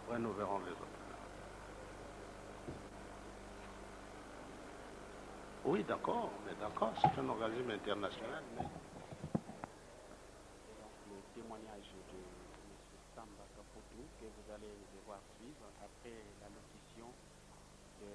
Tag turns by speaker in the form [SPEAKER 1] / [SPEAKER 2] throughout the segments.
[SPEAKER 1] Après, nous verrons les autres. Oui, d'accord, mais d'accord, c'est un organisme international. Mais...
[SPEAKER 2] Le témoignage de M. Samba Kapotou que vous allez devoir suivre après l'allocution de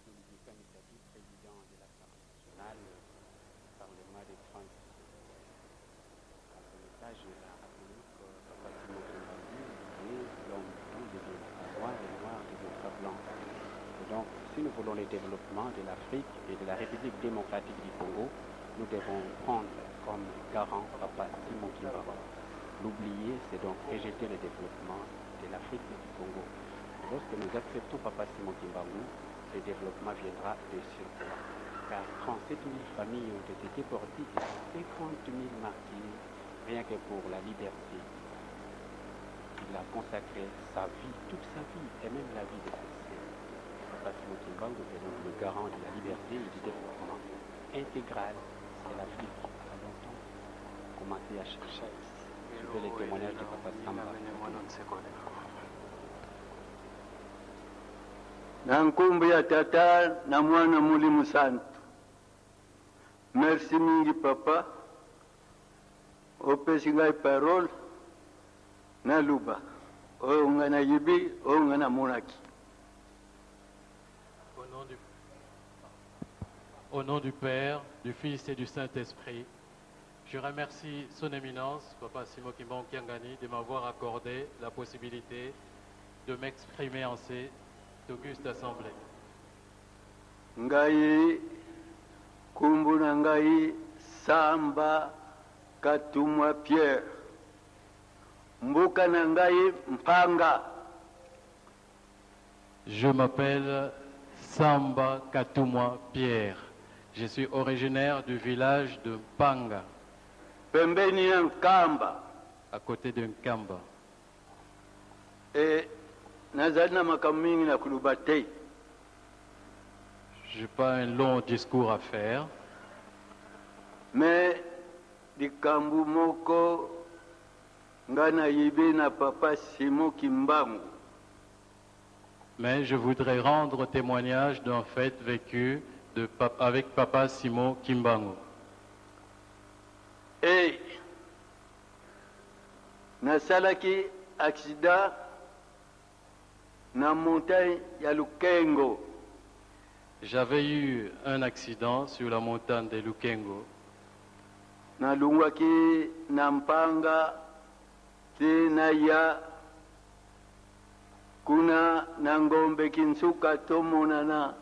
[SPEAKER 2] Dominique Kanitati, président de l'Assemblée nationale, Parlement de France. Dans ce message, il a rappelé que Papa Simon Kimbangu est l'homme blanc devient noir et noir deviendra blanc. Et donc, si nous voulons le développement de l'Afrique et de la République démocratique du Congo, nous devons prendre comme garant Papa Simon Kimbangu. L'oublier, c'est donc rejeter le développement de l'Afrique et du Congo. Lorsque nous acceptons Papa Simon Kimbangu, le développement viendra de surcroît. Car 37 000 familles ont été déportées et 50 000 martyrs, rien que pour la liberté. Il a consacré sa vie, toute sa vie, et même la vie de ses sœurs. Papa Simon Kimbangu est donc le garant de la liberté et du développement intégral de l'Afrique. A longtemps commencé à chercher. Suivez les témoignages de Papa Samba.
[SPEAKER 3] Na nkumbu ya tata na mwana mulimu santu. Merci mingi papa. Opesi ngai parole na luba. Oyo ngana yibi, oyo ngana monaki.
[SPEAKER 4] Au nom du Père, du Fils et du Saint-Esprit, je remercie son éminence, Papa Simon Kimbangu Kiangani, de m'avoir accordé la possibilité de m'exprimer en cette auguste assemblée.
[SPEAKER 3] Ngai kumbuna ngai Samba Katumwa Pierre. Mbuka na ngai Mpanga.
[SPEAKER 4] Je m'appelle Samba Katumwa Pierre. Je suis originaire du village de Mpanga,
[SPEAKER 3] Pembeni ya Nkamba.
[SPEAKER 4] à côté de Nkamba.
[SPEAKER 3] Nazali na makambo mingi na kuluba te.
[SPEAKER 4] Je n'ai pas un long discours à faire,
[SPEAKER 3] Mais likambu moko ngana yibi na Papa Simon Kimbangu.
[SPEAKER 4] mais je voudrais rendre témoignage d'un fait vécu avec Papa Simon Kimbangu.
[SPEAKER 3] Nasalaki accident na montagne ya Lukengo.
[SPEAKER 4] J'avais eu un accident sur la montagne de Lukengo.
[SPEAKER 3] Nalungwaki na Mpanga te na ya kuna na ngombe kinsuka tomonana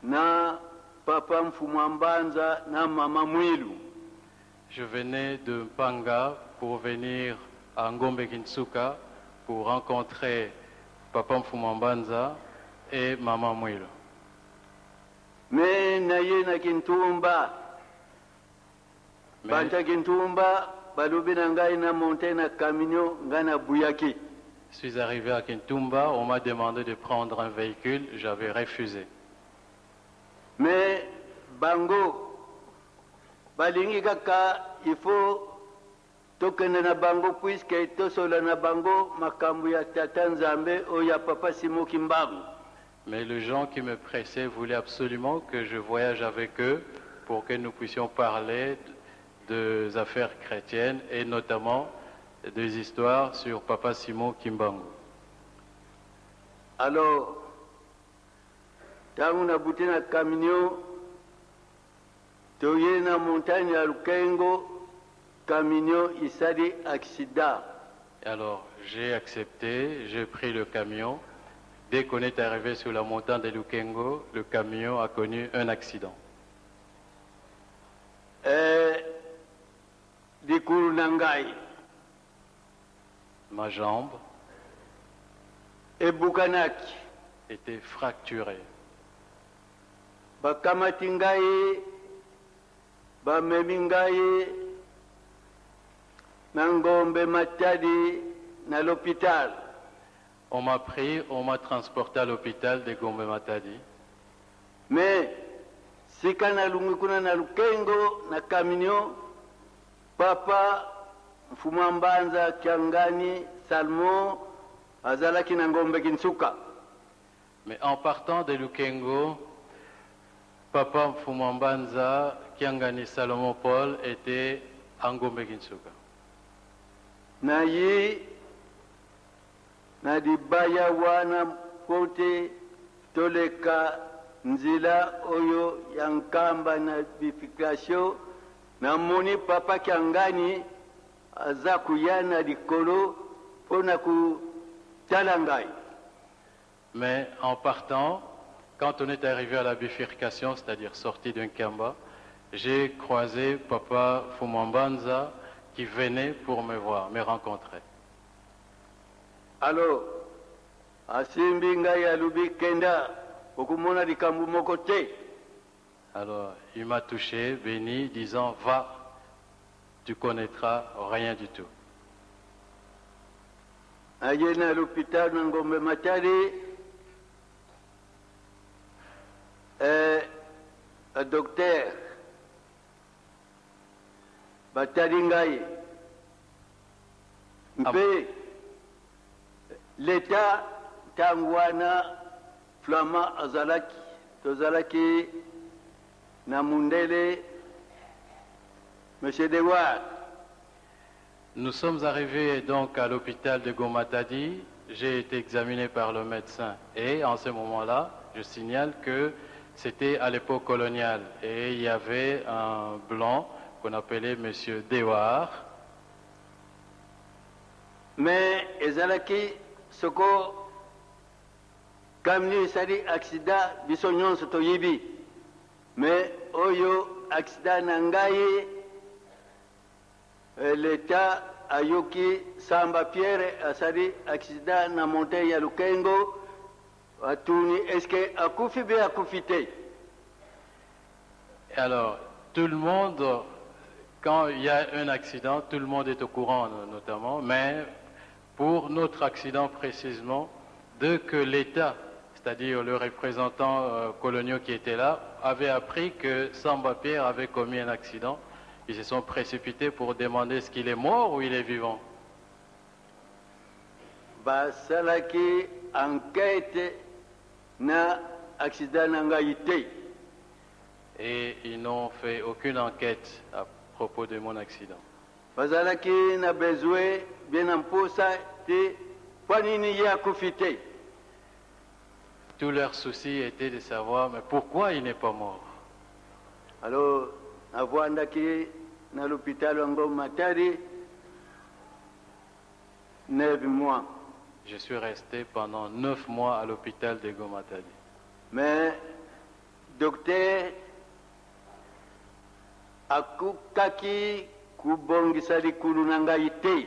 [SPEAKER 3] na Papa Mfumambanza na Mama Mwilu.
[SPEAKER 4] Je venais de Mpanga pour venir à Ngombe Kinsuka pour rencontrer Papa Mfumambanza et Maman Mwilu.
[SPEAKER 3] Me na ye na Kintumba. Banta Kintumba balobi na ngai na monte na camion ngana buyaki.
[SPEAKER 4] Je suis arrivé à Kintumba, on m'a demandé de prendre un véhicule, j'avais refusé.
[SPEAKER 3] Mais bango balingi kaka il faut tokende na bango puisque tosola na bango makambo ya tata Nzambe o ya Papa Simon Kimbangu.
[SPEAKER 4] Mais les gens qui me pressaient voulaient absolument que je voyage avec eux pour que nous puissions parler des affaires chrétiennes et notamment des histoires sur Papa Simon Kimbangu.
[SPEAKER 3] Alors, tangu nabuti na camion toye na montagne ya Lukengo, camion isali accident.
[SPEAKER 4] Alors, j'ai accepté, j'ai pris le camion. Dès qu'on est arrivé sur la montagne de Lukengo, le camion a connu un accident.
[SPEAKER 3] Dikuru nangai.
[SPEAKER 4] Ma jambe
[SPEAKER 3] Ebukanaki.
[SPEAKER 4] était fracturée.
[SPEAKER 3] Bakamati ngai, bamemi ngai, na Ngombe Matadi na l'hôpital.
[SPEAKER 4] On m'a pris, on m'a transporté à l'hôpital de Gombe Matadi.
[SPEAKER 3] Mais sika na lungi kuna na Lukengo na camion, papa Mfumambanza Kiangani Salmo azalaki na ngombe kinsuka.
[SPEAKER 4] Mais en partant de Lukengo, Papa Mfumambanza Kiangani Salomon Paul était à Ngombe Kinsuka.
[SPEAKER 3] Na yi na dibaya wana pote toleka nzila oyo yankamba na bifikasyo na moni Papa Kiangani aza kuyana likolo pona kutala ngai.
[SPEAKER 4] Mais en partant, quand on est arrivé à la bifurcation, c'est-à-dire sorti d'un Kamba, j'ai croisé Papa Fumambanza qui venait pour me voir, me rencontrer.
[SPEAKER 3] Alors, asimbi ngai alubi kenda okumona likambo moko te.
[SPEAKER 4] Alors, il m'a touché, béni, disant, va, tu connaîtras rien du tout.
[SPEAKER 3] Aye na l'hôpital na Ngombe Matadi, un docteur batali ngai mpe l'État tangwana flama azalaki tozalaki na mundele Monsieur Dewar.
[SPEAKER 4] Nous sommes arrivés donc à l'hôpital de Gomatadi. J'ai été examiné par le médecin et en ce moment-là, je signale que c'était à l'époque coloniale et il y avait un blanc qu'on appelait Monsieur Dewar.
[SPEAKER 3] Mais ezalaki soko kamni sali accident biso nyonso toyibi. Mais oyo accident na ngai l'État ayoki Samba Pierre asali accident na montagne ya Lukengo atuni est-ce que akufi be akufite.
[SPEAKER 4] Alors, tout le monde, quand il y a un accident, tout le monde est au courant notamment, mais pour notre accident précisément, dès que l'État, c'est-à-dire le représentant colonial qui était là, avait appris que Samba Pierre avait commis un accident, ils se sont précipités pour demander est-ce qu'il est mort ou il est vivant.
[SPEAKER 3] Basalaki enquête na accident na ngai te.
[SPEAKER 4] Et ils n'ont fait aucune enquête à propos de mon accident.
[SPEAKER 3] Bazalaki na besoin bien amposa te kwa nini ya kufite.
[SPEAKER 4] Tout leur souci était de savoir mais pourquoi il n'est pas mort.
[SPEAKER 3] Alors avwandaki na l'hôpital wa Ngoma Matadi 9 mois.
[SPEAKER 4] Je suis resté pendant 9 mois à l'hôpital de Gomatadi.
[SPEAKER 3] Mais docteur akukaki kubongisa likulu na ngai te.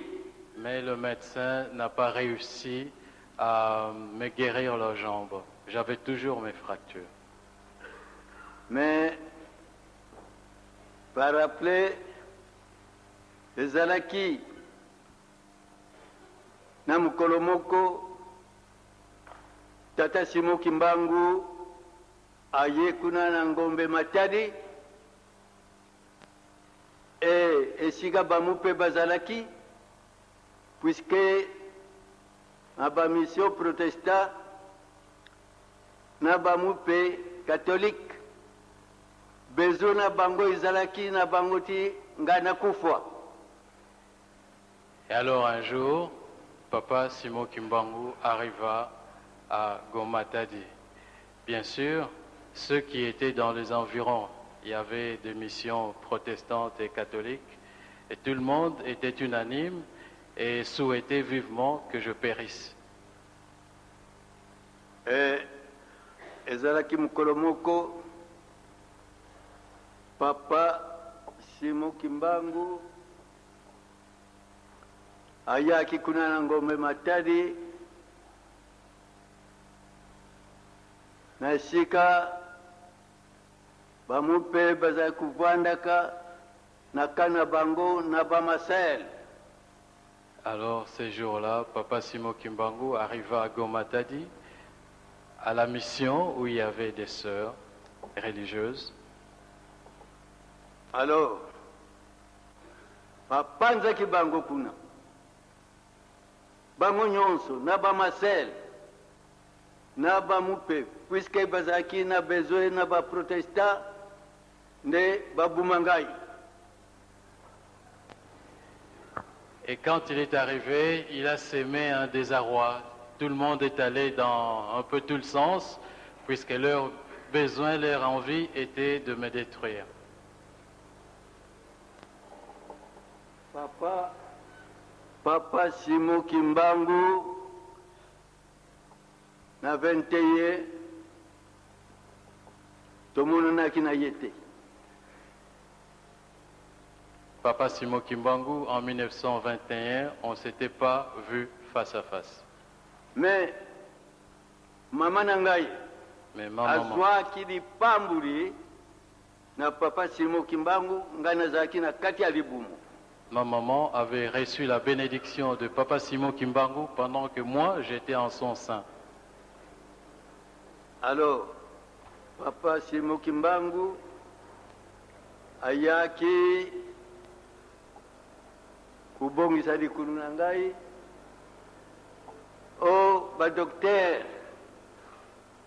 [SPEAKER 4] Mais le médecin n'a pas réussi à me guérir la jambe. J'avais toujours mes fractures.
[SPEAKER 3] Mais par après ezalaki na mokolo moko Tata Simo Kimbangu aye kuna na Ngombe Matadi et esika bamupe bazalaki puisque na ba mission protestant na bamupe catholique besoin na bango izalaki na bango ti ngana kufwa.
[SPEAKER 4] Et alors un jour, Papa Simo Kimbangu arriva à Gomatadi. Bien sûr, ceux qui étaient dans les environs, il y avait des missions protestantes et catholiques, et tout le monde était unanime et souhaitait vivement que je périsse.
[SPEAKER 3] Ezalaki mokolo moko Papa Simo Kimbangu ayaki kuna na Ngombe Matadi na esika bamupe bazali kuvandaka na kana bango na bamasel.
[SPEAKER 4] Alors ces jours-là, Papa Simo Kimbangu arriva à Gomatadi, à la mission où il y avait des sœurs religieuses.
[SPEAKER 3] Alors bapanzaki bango kuna bango nyonso na bamasele na bamupe puisque bazalaki na besoin na baprotestant nde babuma ngai.
[SPEAKER 4] Et quand il est arrivé, il a sémé un désarroi. Tout le monde est allé dans un peu tout le sens, puisque leur besoin, leur envie était de me détruire.
[SPEAKER 3] Papa Simon Kimbangu na 21 tomonanaki na yete.
[SPEAKER 4] Papa Simon Kimbangu, en 1921, on ne s'était pas vu face à face.
[SPEAKER 3] Mais mama nangai
[SPEAKER 4] Mais ma maman,
[SPEAKER 3] azwaki lipambuli na Papa Simon Kimbangu ngai nazalaki na kati ya libumu.
[SPEAKER 4] ma maman avait reçu la bénédiction de Papa Simon Kimbangu pendant que moi, j'étais en son sein.
[SPEAKER 3] Alors, Papa Simon Kimbangu ayaki kubongisa likulu na ngai o badokter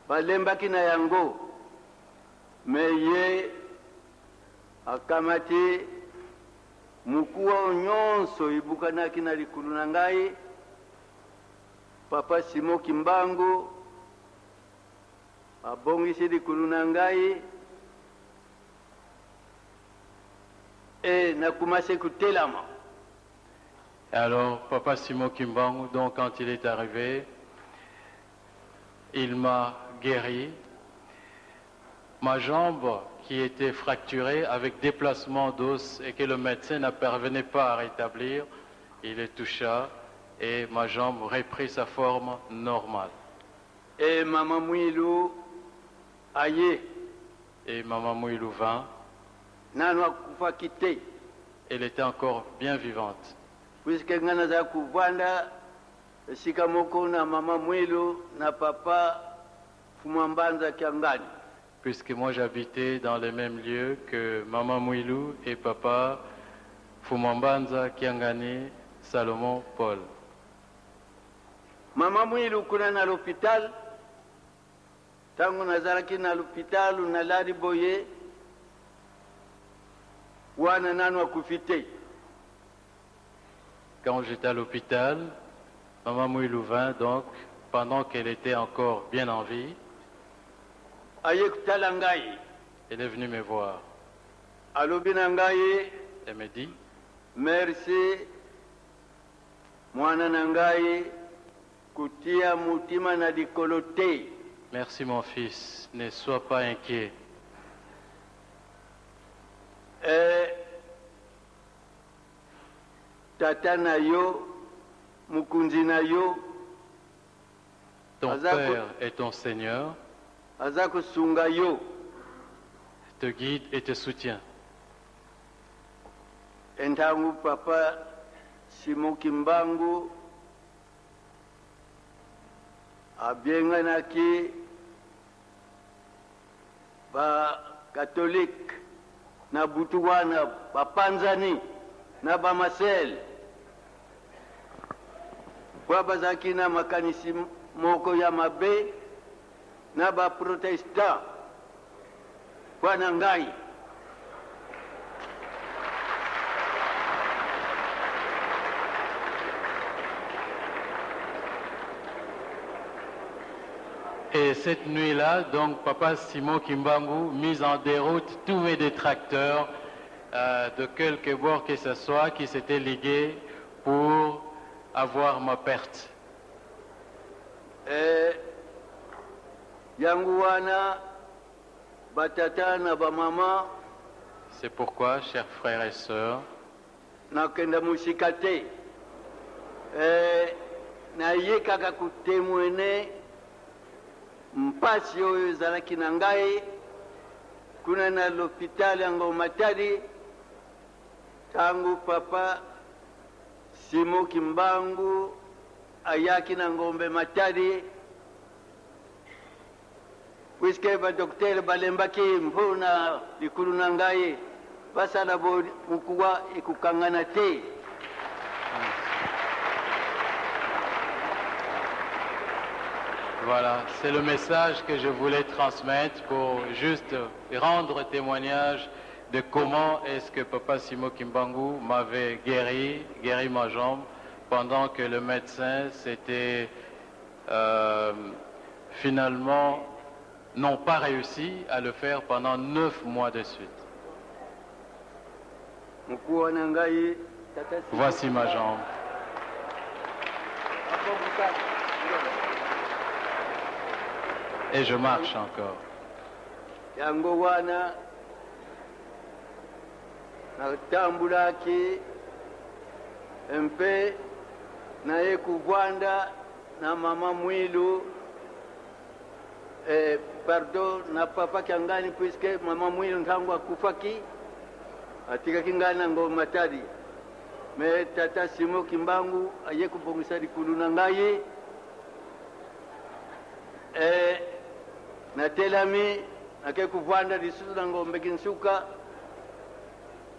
[SPEAKER 3] balembaki na yango me ye akamati mukuwa nyonso ibukanaki na likulu na ngai. Papa Simon Kimbangu abongisi likulu na ngai e nakumase kutelama.
[SPEAKER 4] Alors, Papa Simon Kimbangu, donc, quand il est arrivé, il m'a guéri. Ma jambe, qui était fracturée avec déplacement d'os et que le médecin ne parvenait pas à rétablir, il les toucha et ma jambe reprit sa forme normale.
[SPEAKER 3] Et Maman Mwilu aye
[SPEAKER 4] Et Maman Mouilou vint,
[SPEAKER 3] nanu akufa kite
[SPEAKER 4] elle était encore bien vivante.
[SPEAKER 3] puisque ngana za kuvanda sika moko na Mama Mwilu na Papa Fumambanza Kiangani.
[SPEAKER 4] Puisque moi j'habitais dans les mêmes lieux que Maman Mouilou et Papa Fumambanza Kiangani Salomon Paul.
[SPEAKER 3] Mama Mwilu kuna na l'hôpital tangu nazalaki na l'hôpital na lari boye wana nanu akufite.
[SPEAKER 4] Quand j'étais à l'hôpital, Maman Mouilou vint donc pendant qu'elle était encore bien en vie.
[SPEAKER 3] Aye kutala ngai
[SPEAKER 4] Elle est venue me voir.
[SPEAKER 3] alobi na ngai
[SPEAKER 4] Elle me dit,
[SPEAKER 3] merci mwana na ngai kutia mutima na likolo te.
[SPEAKER 4] merci mon fils, ne sois pas inquiet.
[SPEAKER 3] Tata na yo mukunzi na yo
[SPEAKER 4] Ton
[SPEAKER 3] Azako-
[SPEAKER 4] Père est ton Seigneur,
[SPEAKER 3] aza kusunga yo.
[SPEAKER 4] te guide et te soutient.
[SPEAKER 3] Entangu Papa Simon Kimbangu abienganaki ba Catholique na butu wana bapanzani na bamasele kwa bazaki na makanisi moko ya mabe na baprotestant kwa na ngai.
[SPEAKER 4] Et cette nuit-là, donc, Papa Simon Kimbangu mise en déroute tous mes détracteurs de quelque bord que ce soit qui s'étaient ligués pour avoir ma perte.
[SPEAKER 3] Yangu wana batata na bamama
[SPEAKER 4] C'est pourquoi, chers frères et sœurs,
[SPEAKER 3] nakenda musika te nayekaka kutemwene mpasi oyo ezalaki na ngai kuna na l'hôpital yango Matadi tangu Papa Simon Kimbangu ayaki na ngombe Matadi puisque badoktere balembaki mpona likulu na ngai basala bo mukuwa ekukangana te.
[SPEAKER 4] Voilà, c'est le message que je voulais transmettre pour juste rendre témoignage de comment est-ce que Papa Simo Kimbangu m'avait guéri ma jambe, pendant que le médecin s'était finalement n'ont pas réussi à le faire pendant 9 mois de suite.
[SPEAKER 3] Mukuwa na ngai, Tata Simo
[SPEAKER 4] Voici ma jambe. Et je marche encore.
[SPEAKER 3] yango wana natambulaki mpe naye kuvwanda na mama Mwilu pardon na papa kyangani puisque mama Mwilu ntangu akufaki atikaki ngani na ngoma matadi me Tata Simo Kimbangu aye kubongisa likulu na ngai natelami nake kuvwanda lisusu na ngombe kinsuka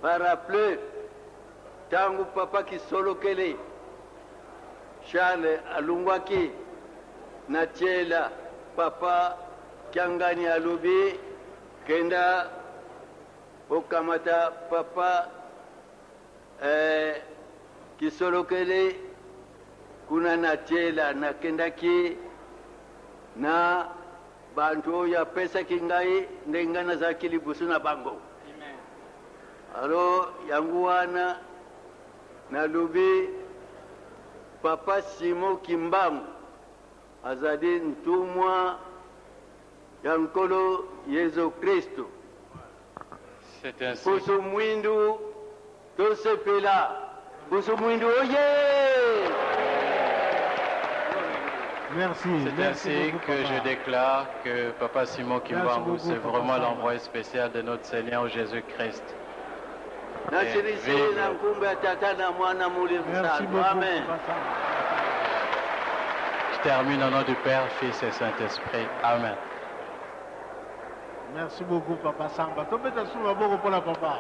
[SPEAKER 3] paraple tangu papa Kisolokele Charles alungwaki na chela papa Kyangani alubi kenda okamata papa Kisolokele kuna na chela na kendaki na bantu ya pesa kingai ndengana za kilibusu na bango. Alo yangu wana na lubi Papa Simo Kimbangu azadi ntumwa ya nkolo Yesu Kristo.
[SPEAKER 4] C'est ainsi.
[SPEAKER 3] Pusu mwindu tosepela. Pusu mwindu oye!
[SPEAKER 5] Merci.
[SPEAKER 4] C'est
[SPEAKER 5] Merci
[SPEAKER 4] ainsi
[SPEAKER 5] beaucoup,
[SPEAKER 4] que
[SPEAKER 5] papa.
[SPEAKER 4] je déclare que Papa Simo Kimbangu,
[SPEAKER 5] beaucoup,
[SPEAKER 4] c'est
[SPEAKER 5] Papa
[SPEAKER 4] vraiment
[SPEAKER 5] Samba.
[SPEAKER 4] l'envoyé spécial de notre Seigneur Jésus-Christ.
[SPEAKER 3] Na sirisiri na nkumbe ya tata na mwana muli
[SPEAKER 5] Merci
[SPEAKER 3] msadu.
[SPEAKER 5] beaucoup,
[SPEAKER 3] Amen.
[SPEAKER 5] Papa Samba.
[SPEAKER 4] Je termine au nom du Père, Fils et Saint-Esprit. Amen.
[SPEAKER 5] Merci beaucoup, Papa Samba. Topeta sous la boue pour la papa.